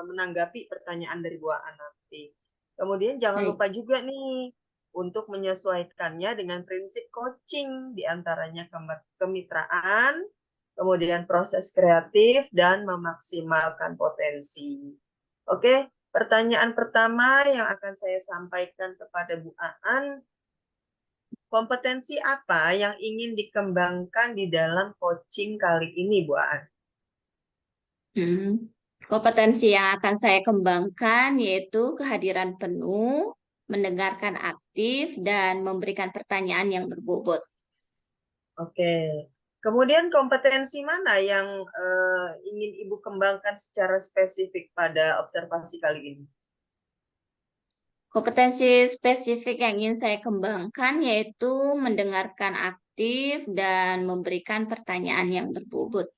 menanggapi pertanyaan dari Bu Aan nanti. Kemudian jangan Baik. lupa juga nih untuk menyesuaikannya dengan prinsip coaching, diantaranya kemitraan, kemudian proses kreatif, dan memaksimalkan potensi. Oke, pertanyaan pertama yang akan saya sampaikan kepada Bu Aan, kompetensi apa yang ingin dikembangkan di dalam coaching kali ini, Bu Aan? Kompetensi yang akan saya kembangkan yaitu kehadiran penuh, mendengarkan aktif, dan memberikan pertanyaan yang berbobot. Oke. Kemudian kompetensi mana yang ingin Ibu kembangkan secara spesifik pada observasi kali ini? Kompetensi spesifik yang ingin saya kembangkan yaitu mendengarkan aktif dan memberikan pertanyaan yang berbobot.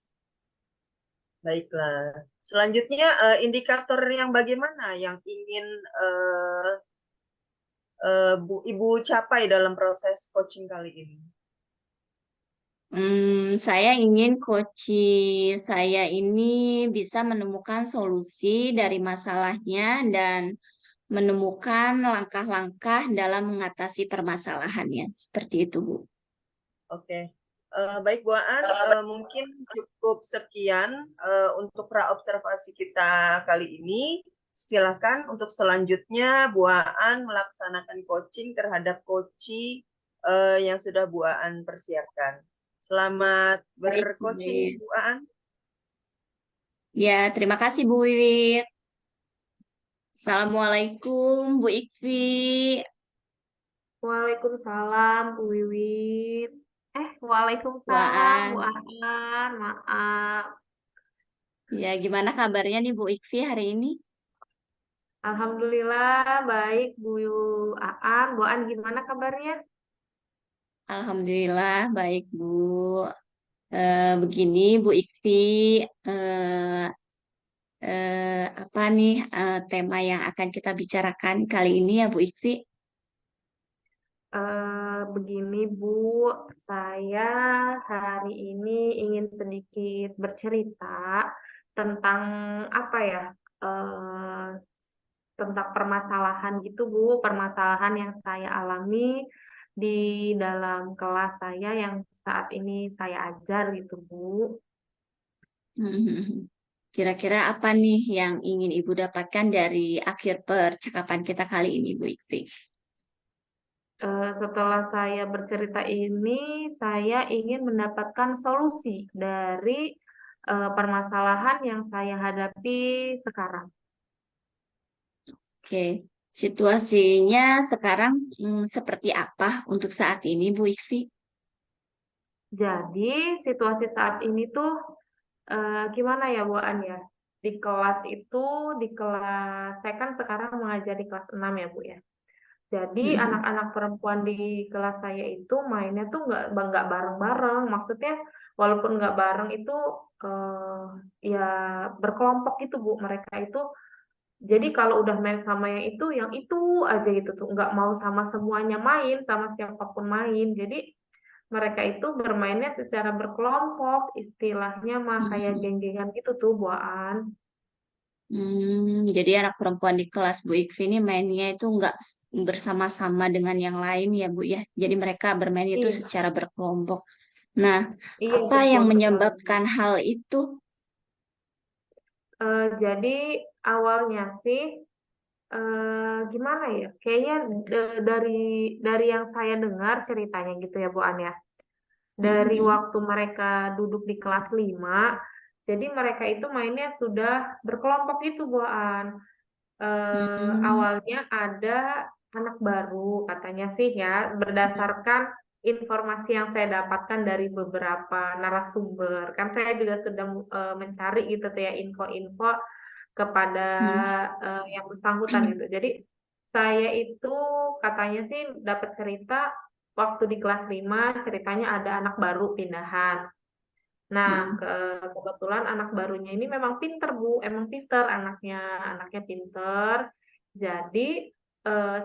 Baiklah. Selanjutnya indikator yang bagaimana yang ingin Ibu capai dalam proses coaching kali ini? Saya ingin saya ini bisa menemukan solusi dari masalahnya dan menemukan langkah-langkah dalam mengatasi permasalahannya. Seperti itu, Bu. Oke. Baik Bu Aan, mungkin cukup sekian untuk pra-observasi kita kali ini. Silakan untuk selanjutnya Bu Aan melaksanakan coaching terhadap coachee yang sudah Bu Aan persiapkan. Selamat Baik, bercoaching Bu Aan. ya, terima kasih Bu Wiwit. Assalamualaikum Bu Ikfi. Waalaikumsalam, Bu Wiwit. Waalaikumsalam, Bu Waan. Aan. Maaf. Ya, gimana kabarnya nih Bu Ikfi hari ini? Alhamdulillah, baik Bu Aan. Bu Aan gimana kabarnya? Alhamdulillah baik Bu. Begini Bu Ikfi, eh, apa nih tema yang akan kita bicarakan kali ini ya Bu Ikfi? Begini Bu, saya hari ini ingin sedikit bercerita tentang apa ya? eh, Tentang permasalahan gitu Bu, permasalahan yang saya alami di dalam kelas saya yang saat ini saya ajar gitu Bu. Kira-kira apa nih yang ingin Ibu dapatkan dari akhir percakapan kita kali ini Bu Ikfi? Setelah saya bercerita ini, saya ingin mendapatkan solusi dari permasalahan yang saya hadapi sekarang. Oke, situasinya sekarang seperti apa untuk saat ini Bu Ikfi? Jadi situasi saat ini tuh gimana ya Bu An ya? Di kelas itu, di kelas saya kan sekarang mengajar di kelas 6 ya Bu ya. Jadi anak-anak perempuan di kelas saya itu mainnya tuh nggak bareng-bareng. Maksudnya walaupun nggak bareng itu eh, ya berkelompok gitu Bu. Mereka itu jadi kalau udah main sama yang itu aja gitu tuh nggak mau sama semuanya main, sama siapapun main. Jadi mereka itu bermainnya secara berkelompok, istilahnya mah kayak geng-gengan gitu tuh buaan. Jadi anak perempuan di kelas Bu Ikfi ini mainnya itu nggak bersama-sama dengan yang lain ya Bu ya. Jadi mereka bermain itu Iya, secara berkelompok. Nah, iya apa betul yang sekali. menyebabkan hal itu? Jadi awalnya sih gimana ya? Kayaknya dari yang saya dengar ceritanya gitu ya Bu An ya. Dari Mm-mm. waktu mereka duduk di kelas 5, jadi mereka itu mainnya sudah berkelompok itu Bu An. Mm-mm. Awalnya ada anak baru katanya sih ya, berdasarkan informasi yang saya dapatkan dari beberapa narasumber. Kan saya juga sudah mencari gitu tuh ya info-info kepada yang bersangkutan gitu. Jadi saya itu katanya sih dapat cerita waktu di kelas 5 ceritanya ada anak baru pindahan. Nah, Mm-mm. kebetulan anak barunya ini memang pinter, Bu. Emang pinter anaknya pinter. Jadi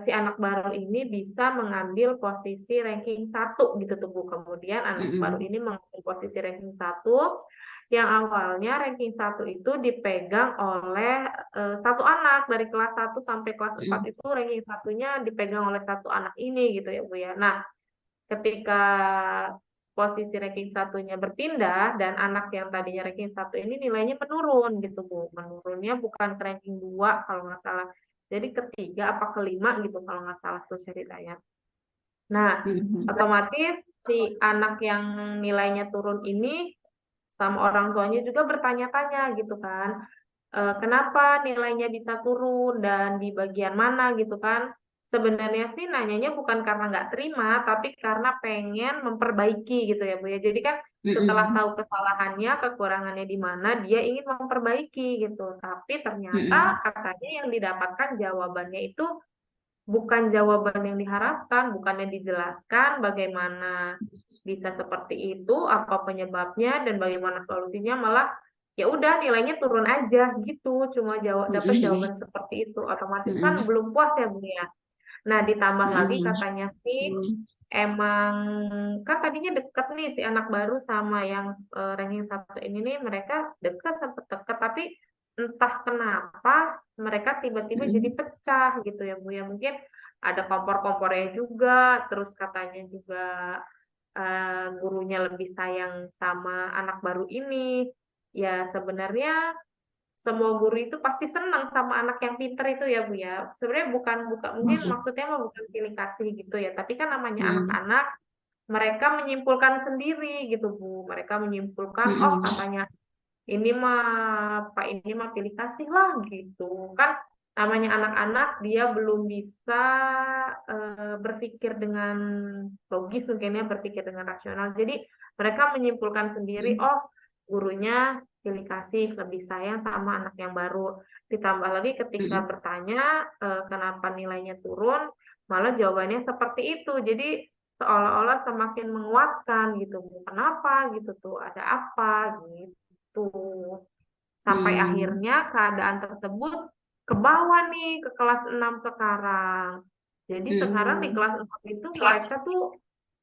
si anak baru ini bisa mengambil posisi ranking 1 gitu tuh, Bu. Kemudian anak baru Mm-mm. ini mengambil posisi ranking 1 yang awalnya ranking 1 itu dipegang oleh satu anak dari kelas 1 sampai kelas 4 Mm-mm. itu ranking satunya dipegang oleh satu anak ini gitu ya, Bu ya. Nah, ketika posisi ranking satunya berpindah dan anak yang tadinya ranking 1 ini nilainya menurun gitu Bu. Menurunnya bukan ke ranking 2 kalau nggak salah. Jadi ketiga apa kelima gitu kalau nggak salah tuh ceritanya. Nah, Mm-mm. otomatis si anak yang nilainya turun ini sama orang tuanya juga bertanya-tanya gitu kan. Kenapa nilainya bisa turun dan di bagian mana gitu kan. Sebenarnya sih nanyanya bukan karena nggak terima, tapi karena pengen memperbaiki gitu ya Bu ya. Jadi kan setelah Mm-mm. tahu kesalahannya, kekurangannya di mana, dia ingin memperbaiki gitu. Tapi ternyata Mm-mm. katanya yang didapatkan jawabannya itu bukan jawaban yang diharapkan, bukannya dijelaskan bagaimana bisa seperti itu, apa penyebabnya dan bagaimana solusinya, malah ya udah nilainya turun aja gitu, cuma dapat Mm-mm. jawaban seperti itu, otomatis kan Mm-mm. belum puas ya Bu ya. Nah ditambah lagi Mm-mm. katanya sih emang kan tadinya deket nih si anak baru sama yang ranking 1 ini nih, mereka deket sempet deket tapi entah kenapa mereka tiba-tiba jadi Mm-mm. pecah gitu ya Bu ya. Mungkin ada kompor-kompornya juga, terus katanya juga gurunya lebih sayang sama anak baru ini. Ya sebenarnya semua guru itu pasti senang sama anak yang pinter itu ya Bu ya. Sebenarnya bukan bukan mungkin Mm-mm. maksudnya mah bukan pilih kasih gitu ya, tapi kan namanya Mm-mm. anak-anak mereka menyimpulkan sendiri gitu Bu. Mereka menyimpulkan, oh Mm-mm. katanya ini mah Pak ini mah pilih kasih lah gitu. Kan namanya anak-anak dia belum bisa berpikir dengan logis mungkin ya, berpikir dengan rasional. Jadi mereka menyimpulkan sendiri, oh gurunya pilih kasih lebih sayang sama anak yang baru. Ditambah lagi ketika Mm-mm. bertanya kenapa nilainya turun, malah jawabannya seperti itu. Jadi seolah-olah semakin menguatkan gitu. Kenapa gitu tuh? Ada apa gitu. Sampai Mm-mm. akhirnya keadaan tersebut ke bawah nih ke kelas 6 sekarang. Jadi sekarang di Mm-mm. kelas 6 itu mereka tuh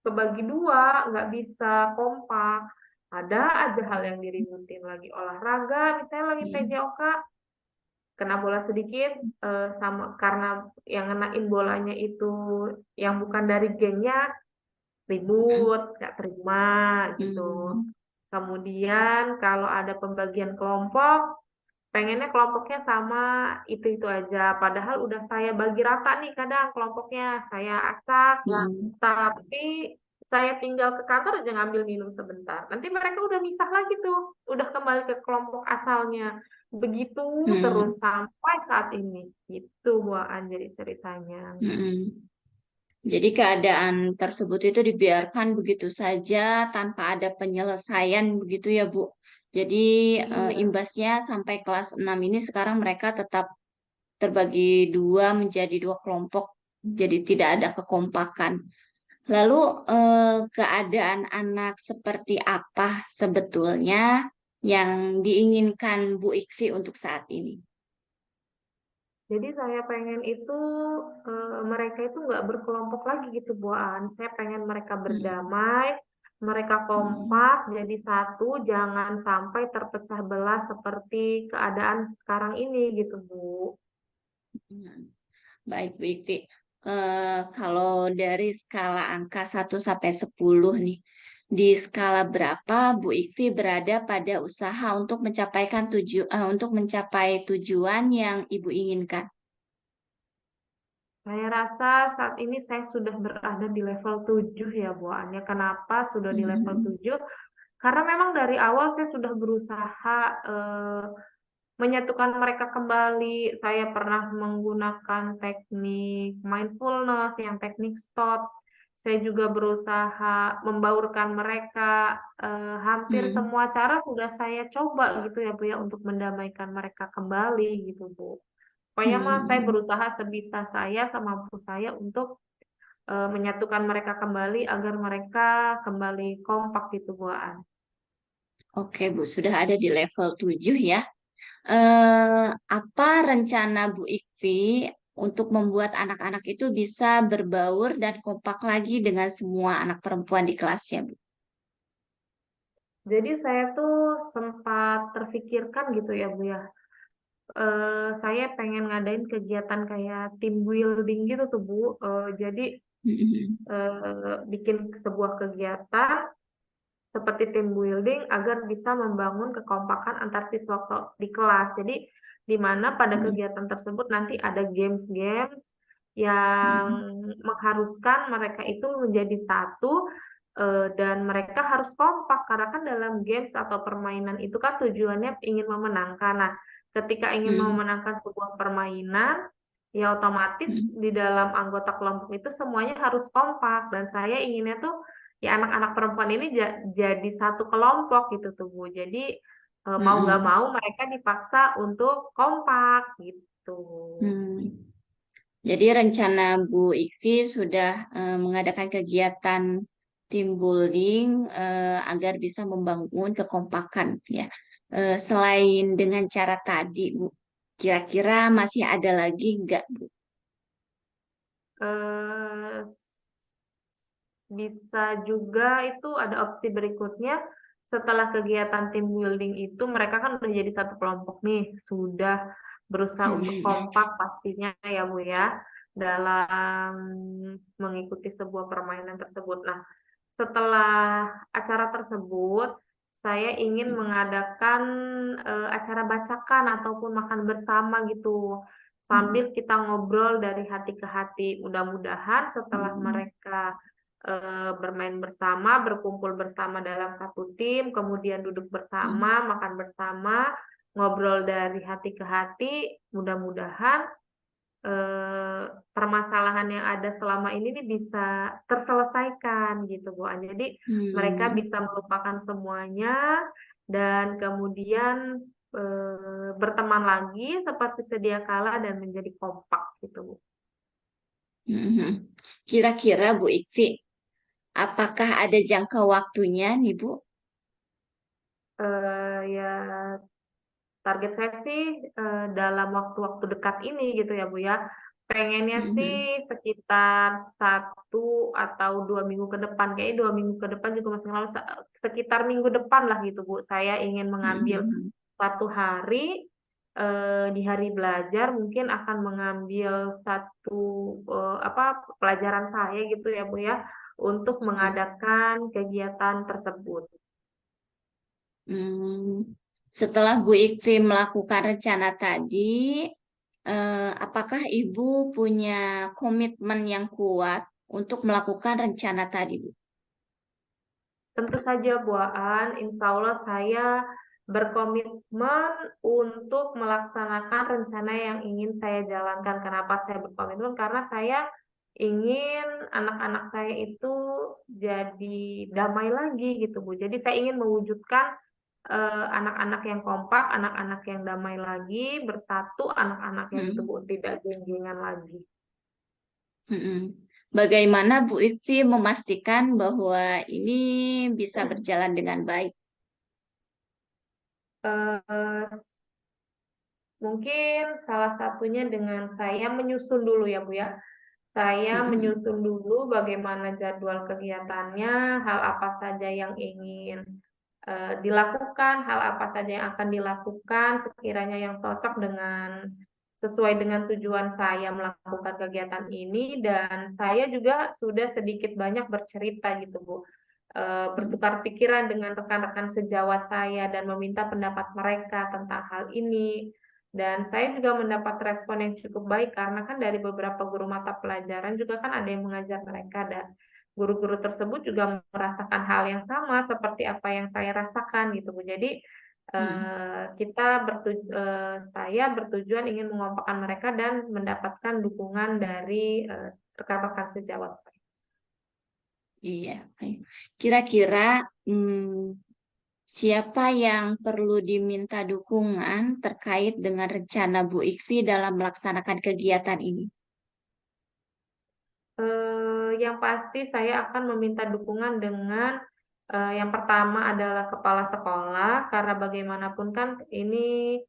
kebagi dua, nggak bisa kompak. Ada aja hal yang diributin lagi olahraga, misalnya lagi PJOK, kena bola sedikit sama karena yang ngenain bolanya itu yang bukan dari gengnya Mm-mm. ribut, nggak terima gitu. Mm-mm. Kemudian kalau ada pembagian kelompok, pengennya kelompoknya sama itu-itu aja. Padahal udah saya bagi rata nih kadang kelompoknya, saya acak, Mm-mm. tapi saya tinggal ke kantor aja ngambil minum sebentar. Nanti mereka udah misah lagi tuh, udah kembali ke kelompok asalnya. Begitu terus Mm-mm. sampai saat ini. Itu buaan jadi ceritanya. Mm-mm. Jadi keadaan tersebut itu dibiarkan begitu saja tanpa ada penyelesaian begitu ya Bu. Jadi Iya. imbasnya sampai kelas 6 ini sekarang mereka tetap terbagi dua menjadi dua kelompok. Jadi tidak ada kekompakan. Lalu keadaan anak seperti apa sebetulnya yang diinginkan Bu Ikfi untuk saat ini? Jadi saya pengen itu mereka itu nggak berkelompok lagi gitu Buan. Saya pengen mereka Mm-mm. berdamai, mereka Mm-mm. kompak jadi satu, jangan sampai terpecah belah seperti keadaan sekarang ini gitu Bu. Mm-mm. Baik, Bu Ikti. Kalau dari skala angka 1 sampai 10 nih, di skala berapa Bu Ikti berada pada usaha untuk mencapai tujuan yang Ibu inginkan? Saya rasa saat ini saya sudah berada di level 7 ya Buan. Ya kenapa sudah di level Mhm. 7? Karena memang dari awal saya sudah berusaha eh, menyatukan mereka kembali. Saya pernah menggunakan teknik mindfulness, yang teknik stop. Saya juga berusaha membaurkan mereka. Hampir Hmm. semua cara sudah saya coba gitu ya Bu ya untuk mendamaikan mereka kembali gitu Bu. Pokoknya mah saya Hmm. berusaha sebisa saya, semampu saya untuk menyatukan mereka kembali agar mereka kembali kompak gitu Bu Aan. Oke, Bu, sudah ada di level 7 ya. Apa rencana Bu Ikvi untuk membuat anak-anak itu bisa berbaur dan kompak lagi dengan semua anak perempuan di kelasnya, Bu? Jadi saya tuh sempat terfikirkan gitu ya Bu ya. Saya pengen ngadain kegiatan kayak team building gitu tuh Bu. Jadi Mm-mm. bikin sebuah kegiatan seperti team building agar bisa membangun kekompakan antar siswa di kelas. Jadi di mana pada Mm-mm. kegiatan tersebut nanti ada games-games yang Mm-mm. mengharuskan mereka itu menjadi satu, dan mereka harus kompak karena kan dalam games atau permainan itu kan tujuannya ingin memenangkan. Nah, ketika ingin Mm-mm. memenangkan sebuah permainan, ya otomatis Mm-mm. di dalam anggota kelompok itu semuanya harus kompak dan saya inginnya tuh ya anak-anak perempuan ini jadi satu kelompok gitu tuh Bu. Jadi mau nggak Mm-mm. mau mereka dipaksa untuk kompak gitu. Hmm. Jadi rencana Bu Ikvi sudah mengadakan kegiatan team building agar bisa membangun kekompakan ya. Selain dengan cara tadi, Bu, kira-kira masih ada lagi nggak, Bu? Eh, Bisa juga itu ada opsi berikutnya setelah kegiatan team building itu mereka kan udah jadi satu kelompok nih, sudah berusaha untuk kompak pastinya ya Bu ya dalam mengikuti sebuah permainan tersebut. Nah, setelah acara tersebut, saya ingin mengadakan acara bacakan ataupun makan bersama gitu. Sambil kita ngobrol dari hati ke hati. Mudah-mudahan setelah mereka bermain bersama, berkumpul bersama dalam satu tim, kemudian duduk bersama, makan bersama, ngobrol dari hati ke hati, mudah-mudahan eh, permasalahan yang ada selama ini nih bisa terselesaikan gitu Bu An. Jadi mereka Hmm. bisa melupakan semuanya dan kemudian berteman lagi seperti sedia kala dan menjadi kompak gitu Bu. Mhm. Kira-kira Bu Ikvi, apakah ada jangka waktunya nih Bu? Ya target saya sih dalam waktu-waktu dekat ini gitu ya Bu ya. Pengennya sih Mhm. sekitar 1 atau 2 minggu ke depan. Kayaknya 2 minggu ke depan juga masih lama. Sekitar minggu depan lah gitu Bu. Saya ingin mengambil Mhm. satu hari di hari belajar mungkin akan mengambil satu apa pelajaran saya gitu ya Bu ya untuk Mhm. mengadakan kegiatan tersebut. Hmm. Setelah Bu Ikvi melakukan rencana tadi, apakah Ibu punya komitmen yang kuat untuk melakukan rencana tadi, Bu? Tentu saja Bu Aan, insya Allah saya berkomitmen untuk melaksanakan rencana yang ingin saya jalankan. Kenapa saya berkomitmen? Karena saya ingin anak-anak saya itu jadi damai lagi gitu Bu. Jadi saya ingin mewujudkan anak-anak yang kompak, anak-anak yang damai lagi, bersatu anak-anak yang itu Hmm. Bu, tidak geng-gengan lagi. Mm-mm. Bagaimana Bu Ikvi memastikan bahwa ini bisa berjalan dengan baik? Eh, Mungkin salah satunya dengan saya menyusun dulu ya Bu ya. Saya Mm-mm. menyusun dulu bagaimana jadwal kegiatannya, hal apa saja yang ingin dilakukan, hal apa saja yang akan dilakukan, sekiranya yang cocok dengan sesuai dengan tujuan saya melakukan kegiatan ini, dan saya juga sudah sedikit banyak bercerita gitu Bu. Bertukar pikiran dengan rekan-rekan sejawat saya dan meminta pendapat mereka tentang hal ini. Dan saya juga mendapat respon yang cukup baik karena kan dari beberapa guru mata pelajaran juga kan ada yang mengajar mereka dan guru-guru tersebut juga merasakan hal yang sama seperti apa yang saya rasakan gitu Bu. Jadi Mm. saya bertujuan ingin mengompakkan mereka dan mendapatkan dukungan dari rekan-rekan sejawat saya. Iya, baik. Kira-kira siapa yang perlu diminta dukungan terkait dengan rencana Bu Ikvi dalam melaksanakan kegiatan ini? Yang pasti saya akan meminta dukungan dengan Yang pertama adalah kepala sekolah, karena bagaimanapun kan ini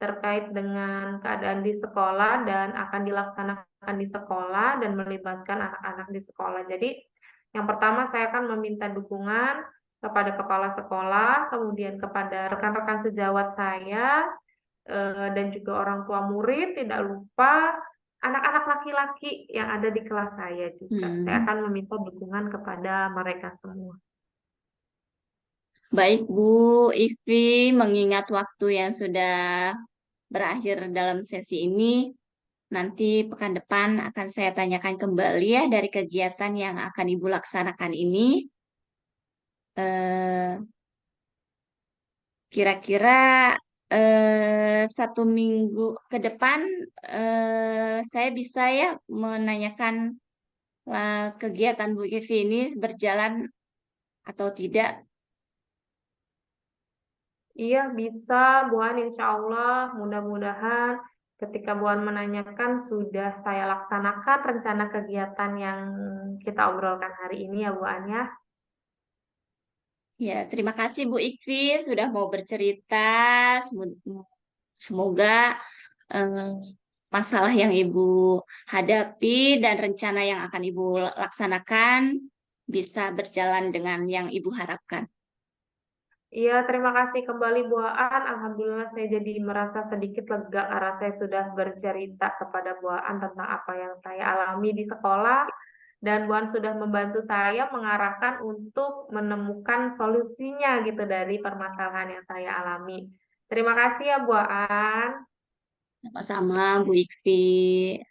terkait dengan keadaan di sekolah dan akan dilaksanakan di sekolah dan melibatkan anak-anak di sekolah. Jadi, yang pertama saya akan meminta dukungan kepada kepala sekolah, kemudian kepada rekan-rekan sejawat saya, dan juga orang tua murid, tidak lupa anak-anak laki-laki yang ada di kelas saya juga. Saya akan meminta dukungan kepada mereka semua. Baik, Bu Ivi, mengingat waktu yang sudah berakhir dalam sesi ini, nanti pekan depan akan saya tanyakan kembali ya dari kegiatan yang akan Ibu laksanakan ini. Eh, Kira-kira 1 minggu ke depan saya bisa ya menanyakan kegiatan Bu Ivi ini berjalan atau tidak. Iya, bisa, Bu An, insya Allah. Mudah-mudahan ketika Bu An menanyakan sudah saya laksanakan rencana kegiatan yang kita obrolkan hari ini ya, Bu An ya. Ya, terima kasih Bu Ikvi sudah mau bercerita. Semoga eh, masalah yang Ibu hadapi dan rencana yang akan Ibu laksanakan bisa berjalan dengan yang Ibu harapkan. Iya, terima kasih kembali Bu An. Alhamdulillah saya jadi merasa sedikit lega karena saya sudah bercerita kepada Bu An tentang apa yang saya alami di sekolah. Dan Bu An sudah membantu saya mengarahkan untuk menemukan solusinya gitu dari permasalahan yang saya alami. Terima kasih ya Bu An. Sama-sama Bu Ikvi.